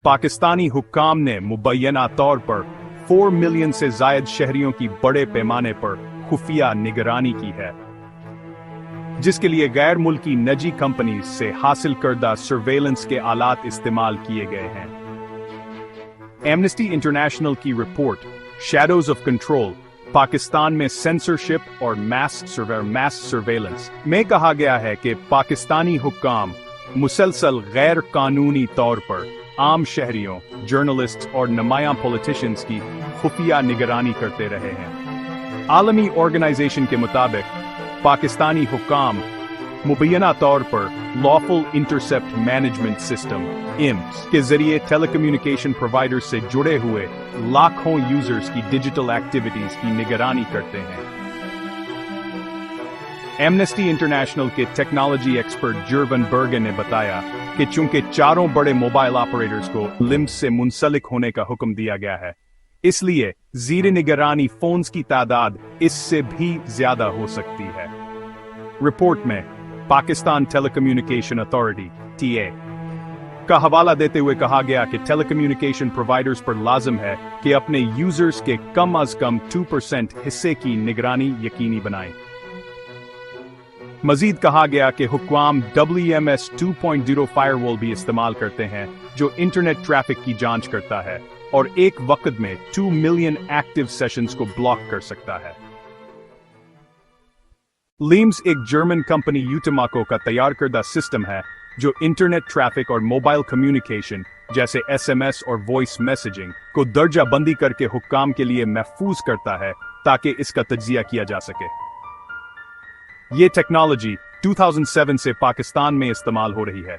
पाकिस्तानी हुक्काम ने मुबैना तौर पर 4 मिलियन से जायद शहरियों की बड़े पैमाने पर खुफिया निगरानी की है, जिसके लिए गैर मुल्की निजी कंपनी से हासिल करदा सर्वेलेंस के आलात इस्तेमाल किए गए हैं। एमनेस्टी इंटरनेशनल की report shadows of control, Pakistan में सेंसरशिप और मास सर्वेलेंस में कहा गया है कि पाकिस्तानी हुक्काम मुसलसल गैर कानूनी तौर पर आम शहरियों, जर्नलिस्ट और नुमायां पॉलिटिशियंस की खुफिया निगरानी करते रहे हैं। आलमी ऑर्गेनाइजेशन के मुताबिक पाकिस्तानी हुक्काम मुबैना तौर पर lawful intercept management system (IMS) के जरिए टेलीकम्युनिकेशन प्रोवाइडर से जुड़े हुए लाखों यूजर्स की डिजिटल एक्टिविटीज की निगरानी करते हैं। एमनेस्टी इंटरनेशनल के टेक्नोलॉजी एक्सपर्ट जर्वन बर्गे ने बताया कि चूंकि चारों बड़े मोबाइल ऑपरेटर्स को लिम्स से मुंसलिक होने का हुक्म दिया गया है, इसलिए ज़ीर निगरानी फोन्स की तादाद इससे भी ज्यादा हो सकती है। रिपोर्ट में पाकिस्तान टेलीकम्युनिकेशन अथॉरिटी (TA) का हवाला देते हुए कहा गया कि टेलीकम्युनिकेशन प्रोवाइडर्स पर लाजिम है कि अपने यूजर्स के कम अज कम 2% हिस्से की निगरानी यकीनी बनाएं। मजीद कहा गया कि हुक्काम WMS 2.0 फायरवॉल भी इस्तेमाल करते हैं, जो इंटरनेट ट्रैफिक की जांच करता है और एक वक्त में 2 मिलियन एक्टिव सेशंस को ब्लॉक कर सकता है। लीम्स एक जर्मन कंपनी यूटेमाको का तैयार करदा सिस्टम है जो इंटरनेट ट्रैफिक और मोबाइल कम्युनिकेशन जैसे SMS और वॉइस मैसेजिंग को दर्जा बंदी करके हुक्काम के लिए महफूज करता है ताकि इसका तज्जिया किया जा सके। ये टेक्नोलॉजी 2007 से पाकिस्तान में इस्तेमाल हो रही है।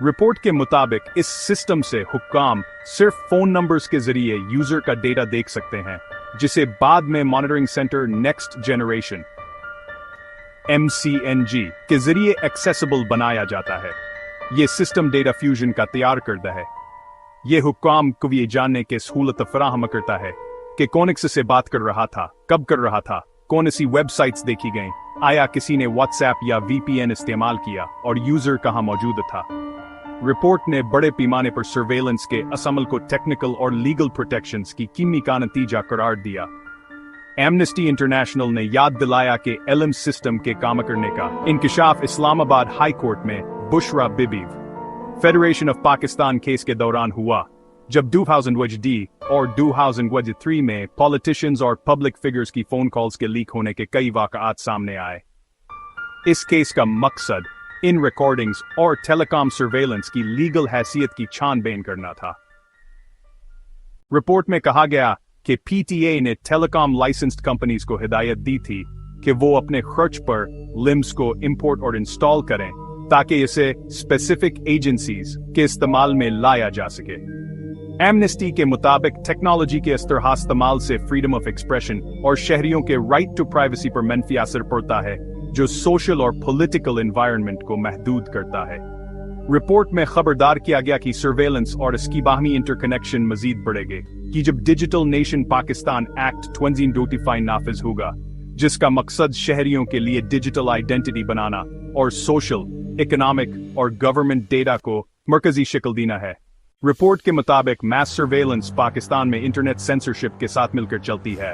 रिपोर्ट के मुताबिक इस सिस्टम से हुक्काम सिर्फ फोन नंबर्स के जरिए यूजर का डेटा देख सकते हैं, जिसे बाद में monitoring centre next generation MCNG के जरिए एक्सेसिबल बनाया जाता है। ये सिस्टम डेटा फ्यूजन का तैयार करता है। ये हुक्काम को ये जानने के सहूलत फराहम करता है कि कौन किससे बात कर रहा था, कब कर रहा था, कौन सी वेबसाइट्स देखी गईं, आया किसी ने व्हाट्सएप या VPN इस्तेमाल किया और यूजर कहां मौजूद था। रिपोर्ट ने बड़े पैमाने पर सर्वेलेंस के असमल को टेक्निकल और लीगल प्रोटेक्शंस की कीमी का नतीजा करार दिया। एमनेस्टी इंटरनेशनल ने याद दिलाया कि LM सिस्टम के काम करने का इंकशाफ इस्लामाबाद हाई कोर्ट में Bushra Bibi federation of Pakistan case के दौरान हुआ, जब 2000 और 2003 में पॉलिटिशियंस और पब्लिक फिगर्स की फोन कॉल्स के लीक होने के कई वाक़आत सामने आए। इस केस का मकसद इन रिकॉर्डिंग्स और टेलीकॉम सर्वेलेंस की लीगल हैसियत की छानबीन करना था। रिपोर्ट में कहा गया कि PTA ने टेलीकॉम लाइसेंस्ड कंपनीज को हिदायत दी थी कि वो अपने खर्च पर लिम्स को इंपोर्ट और इंस्टॉल करें ताकि इसे स्पेसिफिक एजेंसीज के इस्तेमाल में लाया जा सके। एमनेस्टी के मुताबिक टेक्नोलॉजी के इस तरह इस्तेमाल से फ्रीडम ऑफ एक्सप्रेशन और शहरियों के राइट टू प्राइवेसी पर मनफी असर पड़ता है, जो सोशल और पॉलिटिकल एनवायरनमेंट को महदूद करता है। रिपोर्ट में खबरदार किया गया कि सर्वेलेंस और इसकी बाहमी इंटरकनेक्शन मजीद बढ़ेगी कि जब डिजिटल नेशन पाकिस्तान एक्ट 2025 नाफिज होगा, जिसका मकसद शहरियों के लिए डिजिटल आइडेंटिटी बनाना और सोशल, इकोनॉमिक और गवर्नमेंट डेटा को मरकजी शक्ल देना है। रिपोर्ट के मुताबिक मास सर्वेलेंस पाकिस्तान में इंटरनेट सेंसरशिप के साथ मिलकर चलती है,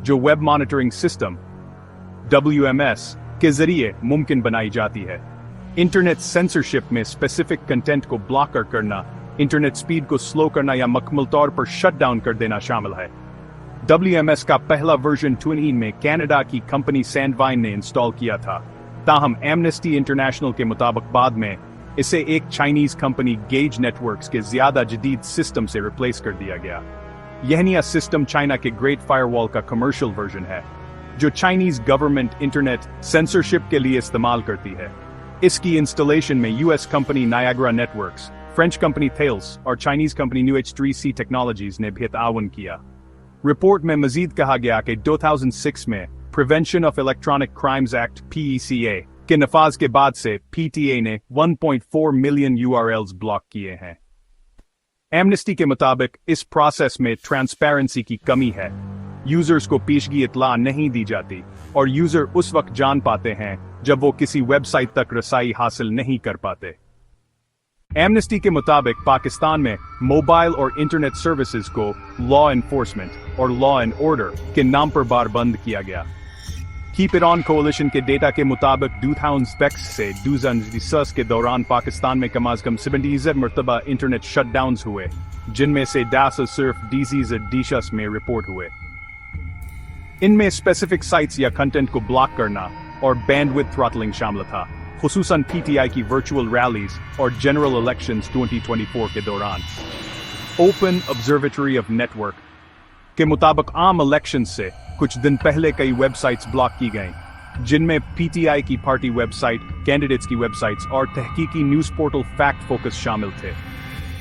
जो वेब मॉनिटरिंग सिस्टम WMS के जरिए मुमकिन बनाई जाती है। इंटरनेट सेंसरशिप में स्पेसिफिक कंटेंट को ब्लॉक करना, इंटरनेट स्पीड को स्लो करना या मुकम्मल तौर पर शट डाउन कर देना शामिल है। WMS का पहला वर्जन 20 में कनाडा की कंपनी सैंडवाइन ने इंस्टॉल किया था, ताहम एमनेस्टी इंटरनेशनल के मुताबिक बाद में इसे एक चाइनीज कंपनी गेज नेटवर्क्स के ज्यादा जदीद सिस्टम से रिप्लेस कर दिया गया। यह नया सिस्टम चाइना के ग्रेट फायरवॉल का कमर्शियल वर्जन है, जो चाइनीज गवर्नमेंट इंटरनेट सेंसरशिप के लिए इस्तेमाल करती है। इसकी इंस्टॉलेशन में US company Niagara networks, French company Thales और Chinese company new H3C technologies ने भी ताउन किया। रिपोर्ट में मजीद कहा गया कि 2006 में prevention of electronic crimes act (PECA) के नफाज के बाद से PTA ने 1.4 मिलियन URLs ब्लॉक किए हैं। एमनेस्टी के मुताबिक इस प्रोसेस में ट्रांसपेरेंसी की कमी है, यूजर्स को पेशगी इतला नहीं दी जाती और यूजर उस वक्त जान पाते हैं जब वो किसी वेबसाइट तक रसाई हासिल नहीं कर पाते। एमनेस्टी के मुताबिक पाकिस्तान में मोबाइल और इंटरनेट सर्विसेज को लॉ एनफोर्समेंट और लॉ एंड ऑर्डर के नाम पर बार बंद किया गया। कीप इट ऑन कोलिशन के डेटा के मुताबिक 2006 से 2010 के दौरान पाकिस्तान में कम से कम 77 मरतबा इंटरनेट शटडाउन्स हुए, जिनमें से 10 सिर्फ DCS में रिपोर्ट हुए। इनमें स्पेसिफिक साइट्स या कंटेंट को ब्लॉक करना और बैंडविड्थ थ्रॉटलिंग शामिल था, खुसूसन PTI की वर्चुअल रैलीज और जनरल इलेक्शंस 2024 के दौरान। ओपन ऑब्जर्वेटरी ऑफ नेटवर्क के मुताबिक आम इलेक्शन से कुछ दिन पहले कई वेबसाइट्स ब्लॉक की गईं, जिनमें PTI की पार्टी वेबसाइट, कैंडिडेट्स की वेबसाइट्स और तहकीकी न्यूज पोर्टल फैक्ट फोकस शामिल थे।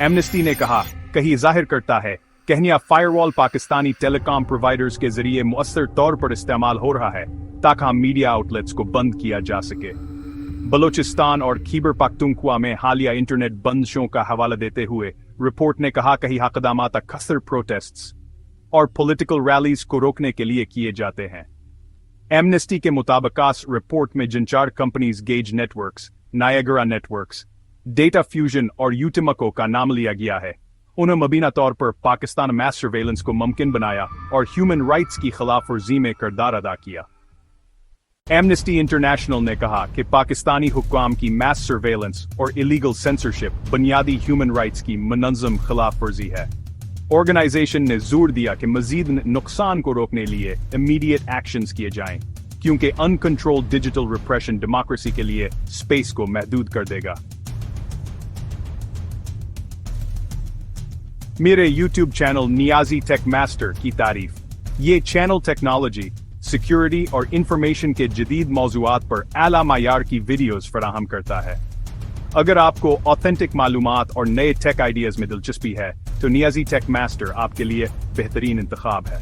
एमनेस्टी ने कहा, कहीं जाहिर करता है कहनिया फायरवॉल पाकिस्तानी टेलीकॉम प्रोवाइडर्स के जरिए मुअस्सर तौर पर इस्तेमाल हो रहा है ताकि मीडिया आउटलेट्स को बंद किया जा सके। बलोचिस्तान और खैबर पख्तूनख्वा में हालिया इंटरनेट बंदिशों का हवाला देते हुए रिपोर्ट ने कहा, कई हकदामा तक कसर प्रोटेस्ट्स और पॉलिटिकल रैलीज को रोकने के लिए किए जाते हैं। एमनेस्टी के मुताबिक रिपोर्ट में जिन 4 companies gauge networks, Niagara networks, data fusion और यूटिमको का नाम लिया गया है, उन्होंने मुबीना तौर पर पाकिस्तान मैस सर्वेलेंस को मुमकिन बनाया और ह्यूमन राइट्स की खिलाफ वर्जी में किरदार अदा किया। एमनेस्टी इंटरनेशनल ने कहा कि पाकिस्तानी हुक्काम की मैस सर्वेलेंस और इलीगल सेंसरशिप बुनियादी ह्यूमन राइट्स की मुनज़्ज़म खिलाफ वर्जी है। ऑर्गेनाइजेशन ने जोर दिया कि मजीद नुकसान को रोकने लिए इमीडिएट एक्शंस किए जाएं, क्योंकि अनकंट्रोल्ड डिजिटल रिप्रेशन डेमोक्रेसी के लिए स्पेस को महदूद कर देगा। मेरे YouTube channel Niazi tech master की तारीफ। ये चैनल टेक्नोलॉजी, सिक्योरिटी और इंफॉर्मेशन के जदीद मौज़ूआत पर आला मायार की वीडियोस फराहम करता है। अगर आपको ऑथेंटिक मालूमात और नए टेक आइडियाज में दिलचस्पी है तो नियाजी टेक मास्टर आपके लिए बेहतरीन इंतखाब है।